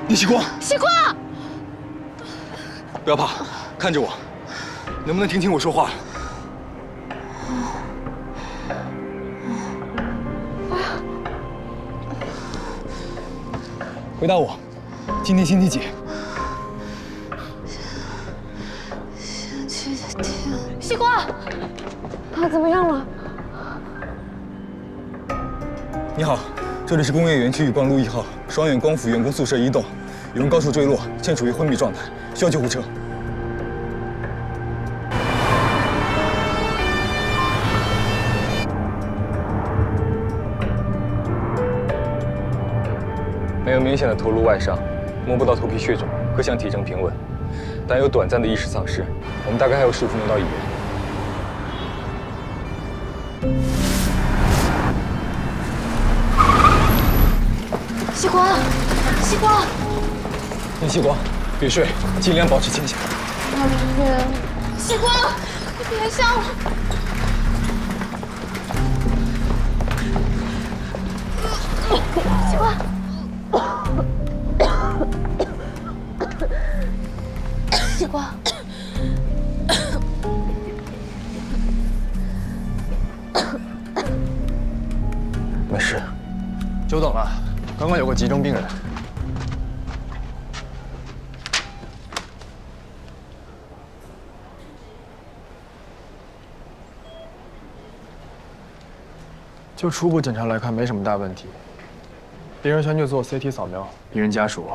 叶西光，西光，不要怕，看着我，能不能听听我说话？回答我，今天星期几？星期天。西光，他怎么样了？你好，这里是工业园区宇光路1号双远光伏员工宿舍1栋，有人高处坠落，现处于昏迷状态，需要救护车。没有明显的头颅外伤，摸不到头皮血肿，各项体征平稳，但有短暂的意识丧失。我们大概还有15分钟到医院。西光，西光，叶西光，别睡，尽量保持清醒。西光，你别笑了。西光，西光，没事，久等了。刚刚有个急症病人。就初步检查来看，没什么大问题。病人先去做 CT 扫描，病人家属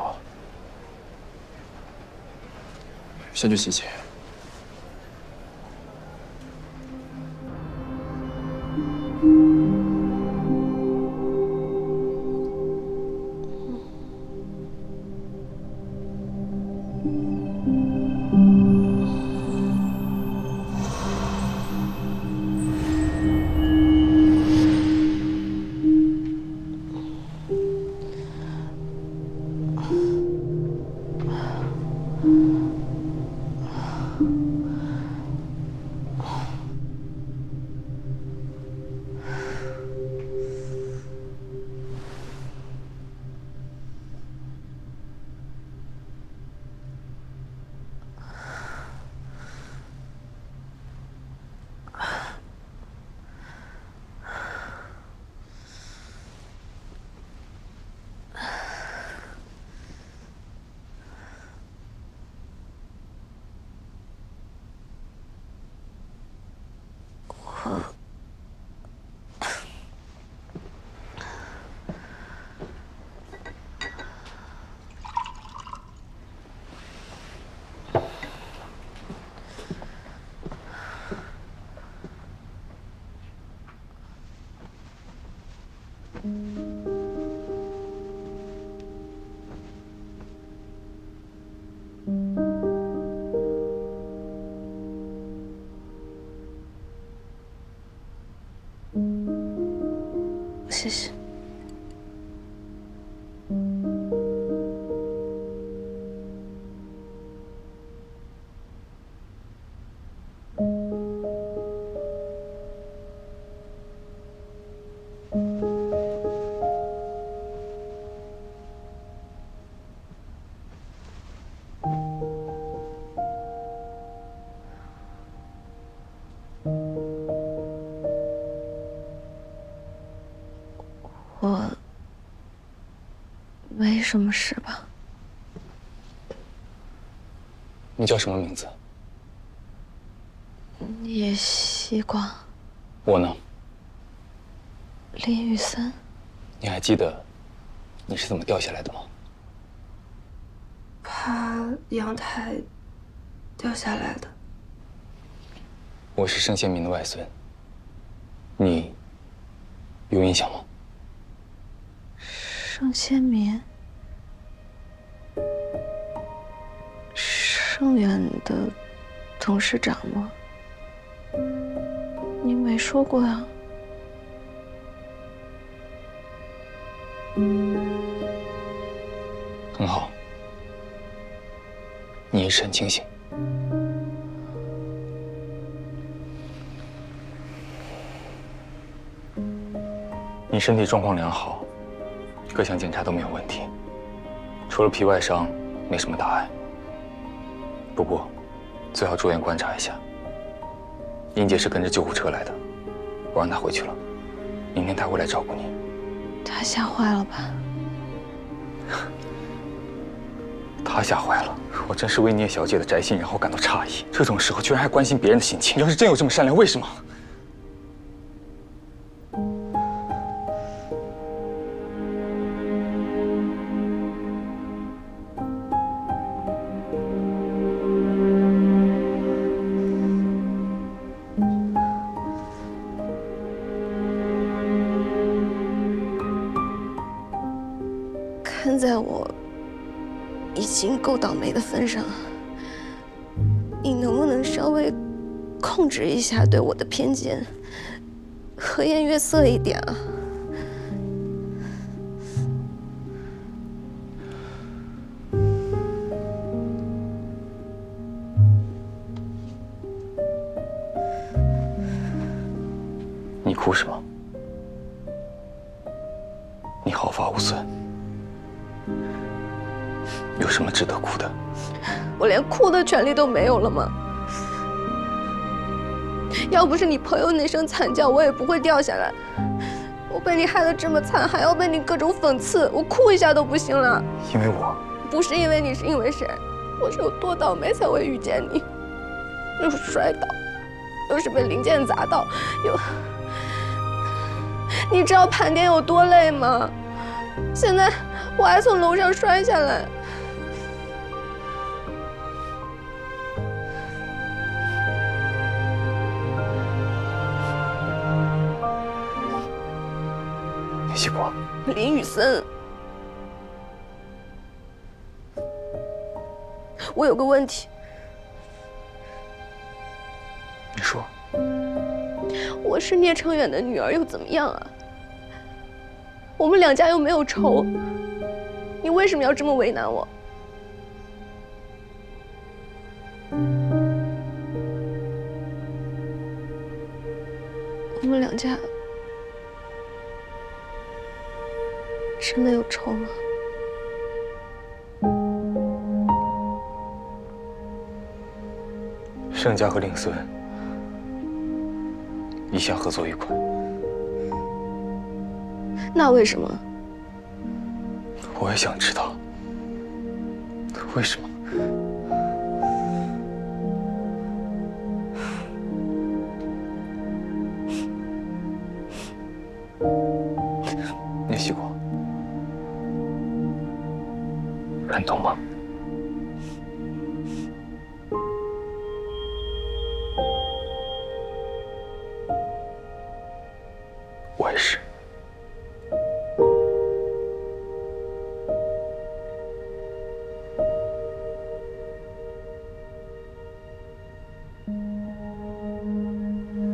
先去洗洗。谢谢。我没什么事吧？你叫什么名字？叶希光。我呢？林雨森。你还记得你是怎么掉下来的吗？爬阳台掉下来的。我是盛先民的外孙，你有印象吗？盛先民，盛远的董事长吗？你没说过呀。很好，你意识很清醒。你身体状况良好，各项检查都没有问题，除了皮外伤，没什么大碍。不过，最好住院观察一下。英姐是跟着救护车来的，我让她回去了，明天她会来照顾你。他吓坏了吧？她吓坏了，我真是为聂小姐的宅心仁厚感到诧异。这种时候居然还关心别人的心情，你要是真有这么善良，为什么？看在我已经够倒霉的份上，你能不能稍微控制一下对我的偏见，和颜悦色一点啊？你哭什么？你毫发无损，有什么值得哭的？我连哭的权利都没有了吗？要不是你朋友那声惨叫，我也不会掉下来。我被你害得这么惨，还要被你各种讽刺，我哭一下都不行了。因为我不是因为你，是因为谁？我是有多倒霉才会遇见你？又是摔倒，又是被零件砸到，又……你知道盘点有多累吗？现在我还从楼上摔下来。希光，林雨森，我有个问题。你说。我是聂成远的女儿又怎么样啊？我们两家又没有仇，你为什么要这么为难我？我们两家真的有仇吗？盛家和令孙一向合作愉快。那为什么？我也想知道，为什么？聂希光，感动吗？我也是。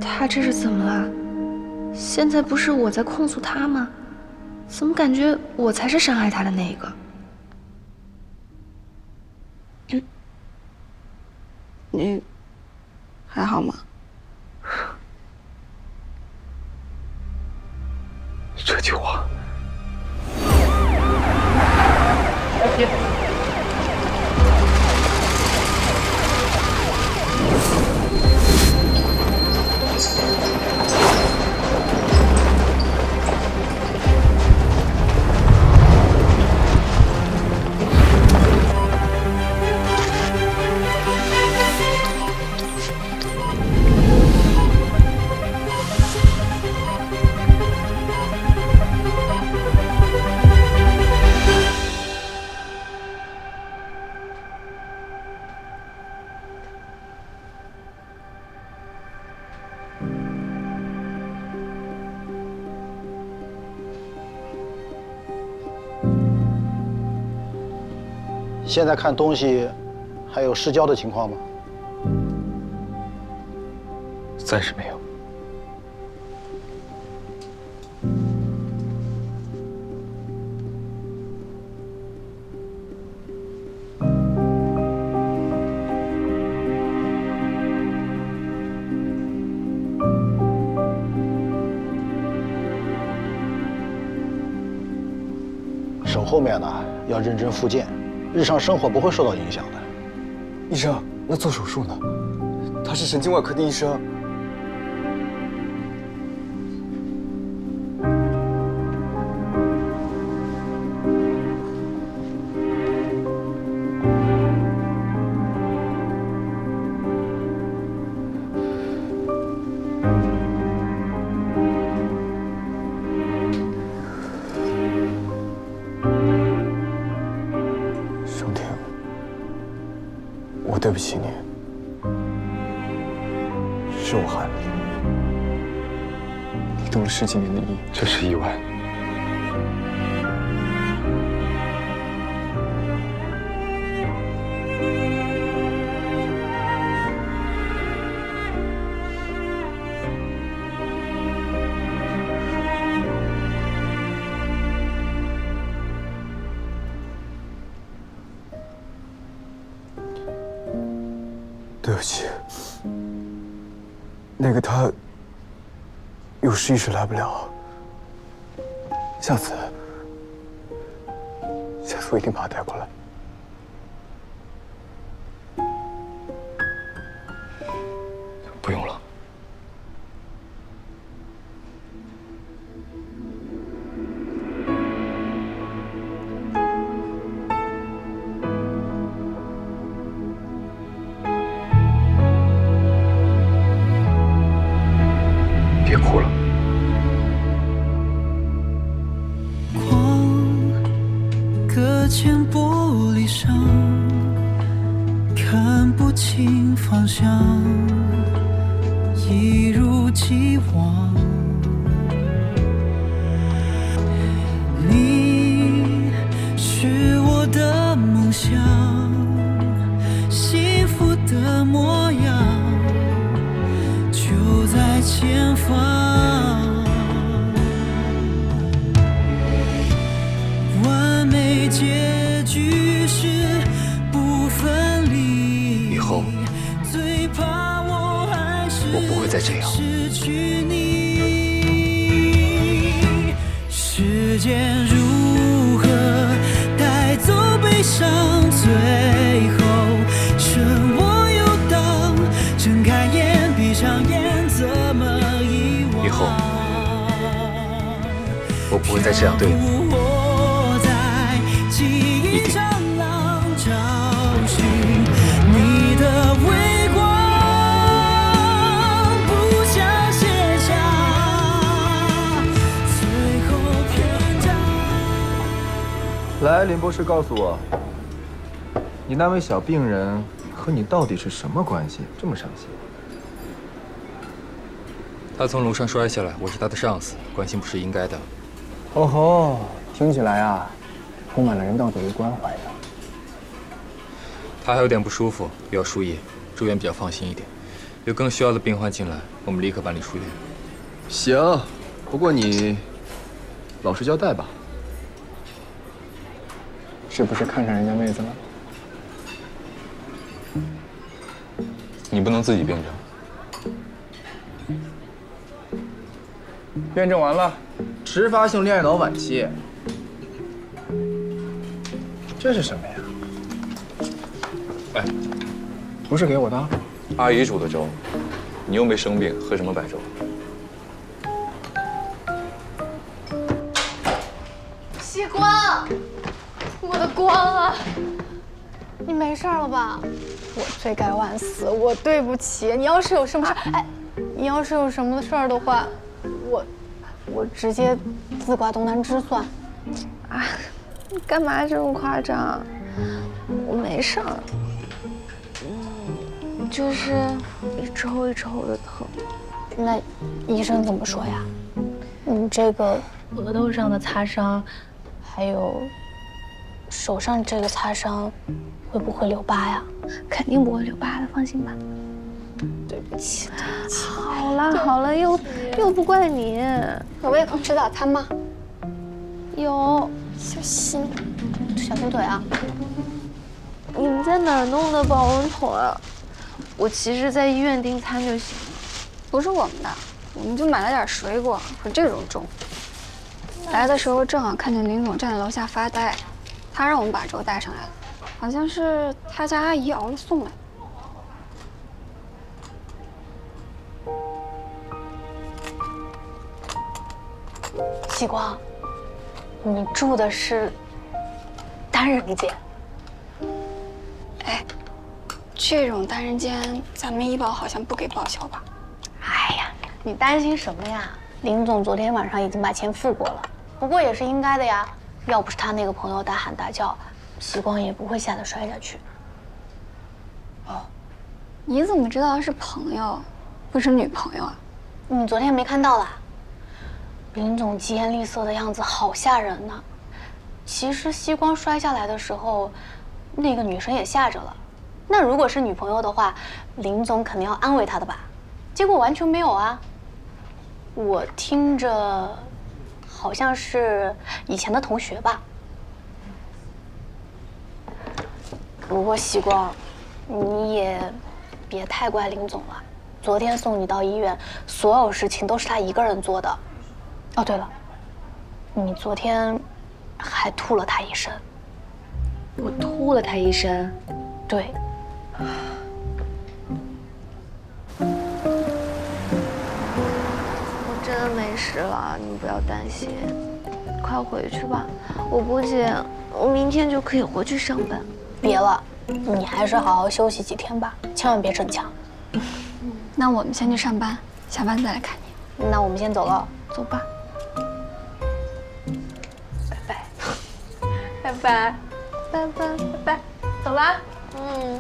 他这是怎么了？现在不是我在控诉他吗？怎么感觉我才是伤害他的那一个？你还好吗？这句话。现在看东西还有失焦的情况吗？暂时没有。手后面呢要认真复健。日常生活不会受到影响的。医生，那做手术呢？他是神经外科的医生。对不起你，是我害了你。你动了10几年的意，这是意外。对不起，那个他有事一时来不了，下次我一定把他带过来。不用了。别哭了。搁浅玻璃上，看不清方向，一如既往。你是我的梦想，幸福的模样就在前方。完美结局是不分离。以后最怕我还是我不会再这样。失去你，时间如何带走悲伤？最后剩我游荡，睁开眼闭上眼，怎么遗忘？以后我不会再这样对你。一定。找寻你的微光，不想写下最后篇章。来，林博士，告诉我，你那位小病人和你到底是什么关系？这么伤心？他从楼上摔下来，我是他的上司，关心不是应该的。哦吼，听起来啊，充满了人道主义关怀的。他还有点不舒服，要输液，住院比较放心一点。有更需要的病患进来，我们立刻办理出院。行，不过你老实交代吧，是不是看上人家妹子了？你不能自己辩证。辩证完了，迟发性恋爱脑晚期。这是什么呀？哎，不是给我的。阿姨煮的粥，你又没生病，喝什么白粥？西瓜，我的光啊！你没事了吧？我罪该万死，我对不起你。要是有什么事，哎，你要是有什么事儿的话，我直接自挂东南枝算。啊，你干嘛这么夸张？我没事儿，就是一抽一抽的疼。那医生怎么说呀？你这个额头上的擦伤，还有手上这个擦伤，会不会留疤呀？肯定不会留疤的，放心吧。对不起，对不起。好了好了，又不怪你。有胃口吃早餐吗？有。小心腿啊！你们在哪儿弄的保温桶啊？我其实在医院订餐就行了。不是我们的，我们就买了点水果和这种粥。来的时候正好看见林总站在楼下发呆，他让我们把粥带上来了，好像是他家阿姨熬了送来。西瓜，你住的是单人间？哎，这种单人间咱们医保好像不给报销吧？哎呀，你担心什么呀？林总昨天晚上已经把钱付过了，不过也是应该的呀。要不是他那个朋友大喊大叫，西光也不会吓得摔下去。哦，你怎么知道是朋友，不是女朋友啊？你昨天没看到啦？林总疾言厉色的样子好吓人呢。其实西光摔下来的时候，那个女生也吓着了。那如果是女朋友的话，林总肯定要安慰她的吧？结果完全没有啊。我听着，好像是以前的同学吧。不过西光，你也别太怪林总了。昨天送你到医院，所有事情都是他一个人做的。哦，对了，你昨天还吐了他一身。我吐了他一身？对。我真的没事了，你不要担心。快回去吧，我估计我明天就可以回去上班。别了，你还是好好休息几天吧，千万别逞强。那我们先去上班，下班再来看你。那我们先走了，走吧。拜拜，拜拜，拜拜，拜拜，走啦。嗯。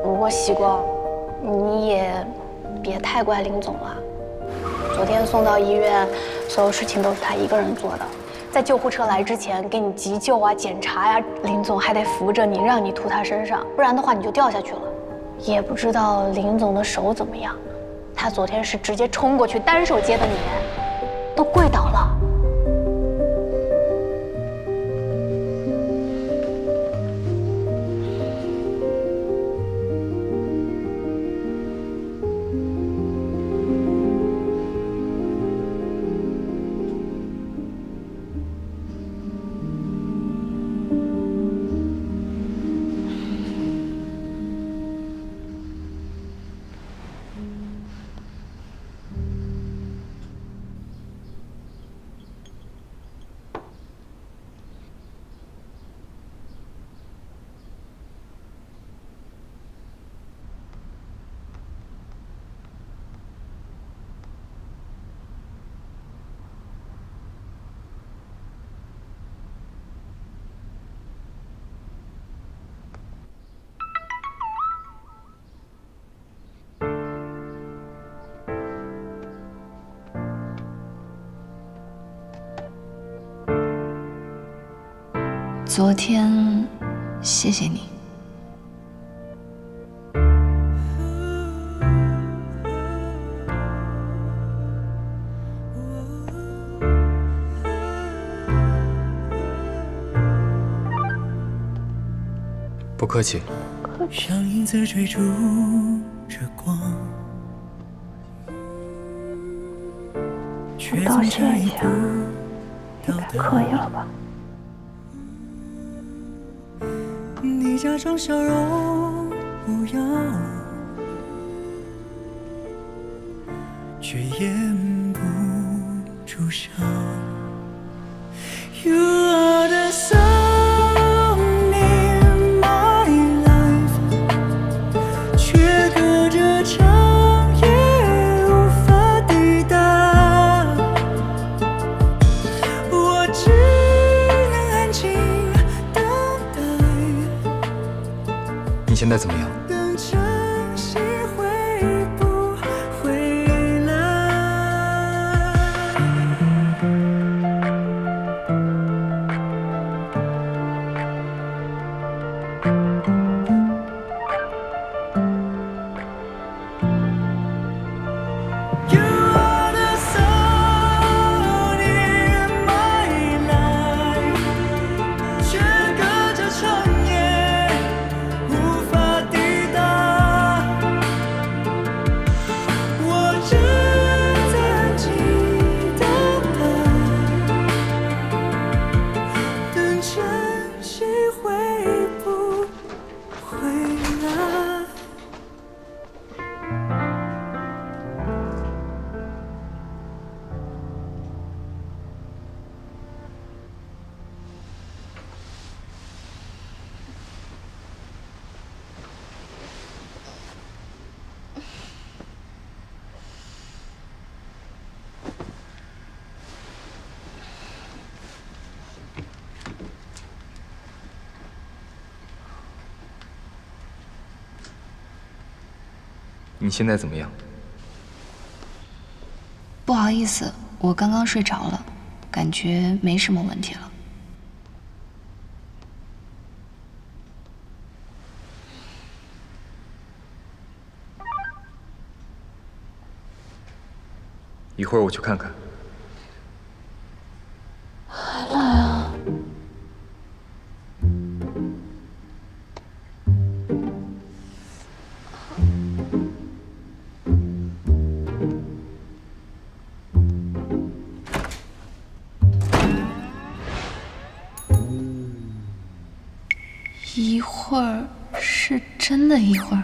不过西光，你也别太怪林总了。昨天送到医院，所有事情都是他一个人做的。在救护车来之前，给你急救啊、检查呀，林总还得扶着你，让你吐他身上，不然的话你就掉下去了。也不知道林总的手怎么样，他昨天是直接冲过去单手接的你，都跪倒了。昨天，谢谢你。不客气。像影子追逐着光，却总差一步到达。可以了吧？你假装笑容无恙，却掩不住伤。You are the sun in my life， 却隔着长夜无法抵达。我只能安静等待。你现在怎么样？等晨曦会不回来？You are the sun in my life， 却隔着长夜无法抵达。我只在安静等待，等晨曦会不回来？你现在怎么样？不好意思，我刚刚睡着了，感觉没什么问题了。一会儿我去看看。还来啊？一会儿是真的一会儿。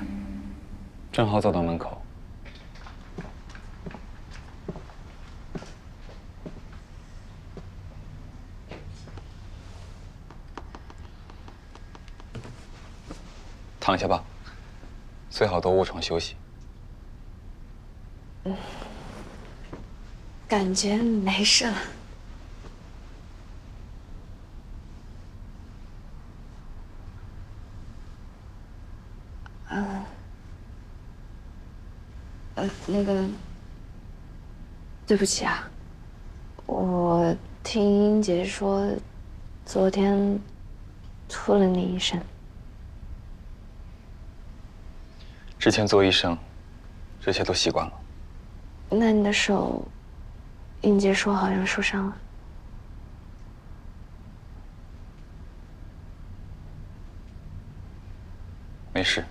正好走到门口。躺下吧，最好多卧床休息。感觉没事了。那个，对不起啊，我听英姐说，昨天拖了你一身。之前做医生，这些都习惯了。那你的手，英姐说好像受伤了。没事。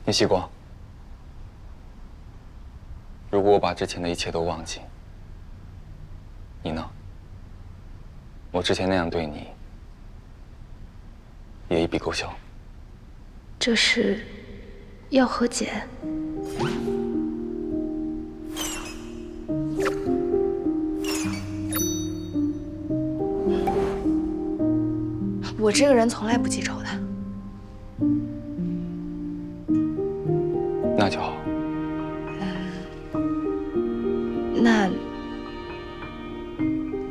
聂希光，如果我把之前的一切都忘记，你呢？我之前那样对你，也一笔勾销。这是要和解？我这个人从来不记仇的。那，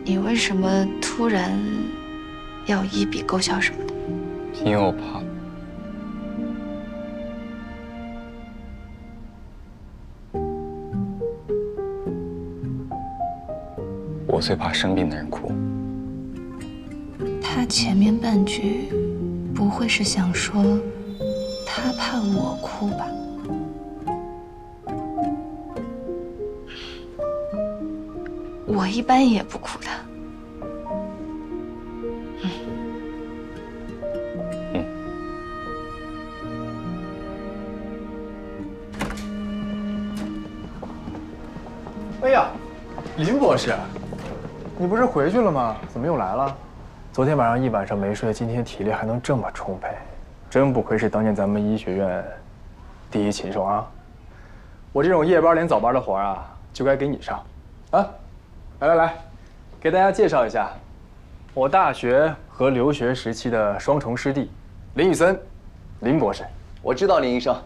你为什么突然要一笔勾销什么的？因为我怕。我最怕生病的人哭。他前面半句不会是想说他怕我哭吧？我一般也不哭的。哎呀，林博士，你不是回去了吗？怎么又来了？昨天晚上一晚上没睡，今天体力还能这么充沛，真不愧是当年咱们医学院第一禽兽啊！我这种夜班连早班的活啊，就该给你上。啊，来，给大家介绍一下，我大学和留学时期的双重师弟，林宇森，林博士。我知道林医生，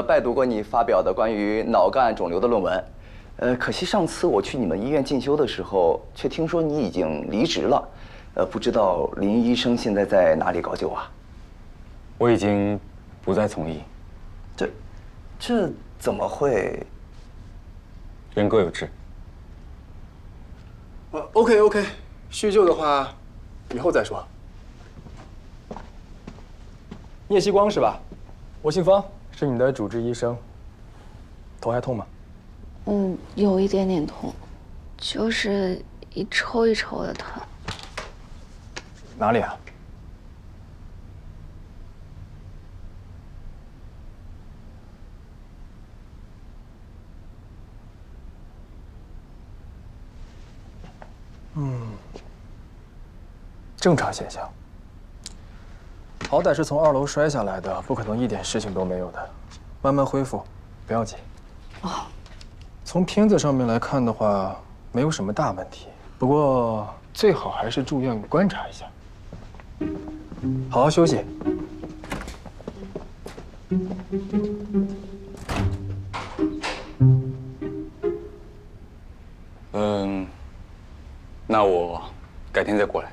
拜读过你发表的关于脑干肿瘤的论文。可惜上次我去你们医院进修的时候，却听说你已经离职了。不知道林医生现在在哪里高就啊？我已经不再从医。这怎么会？人各有志。OK， 叙旧的话，以后再说。聂希光是吧？我姓方，是你的主治医生。头还痛吗？有一点点痛，就是一抽一抽的疼。哪里啊？正常现象。好歹是从2楼摔下来的，不可能一点事情都没有的，慢慢恢复，不要急。哦。从片子上面来看的话，没有什么大问题，不过最好还是住院观察一下，好好休息。那我改天再过来。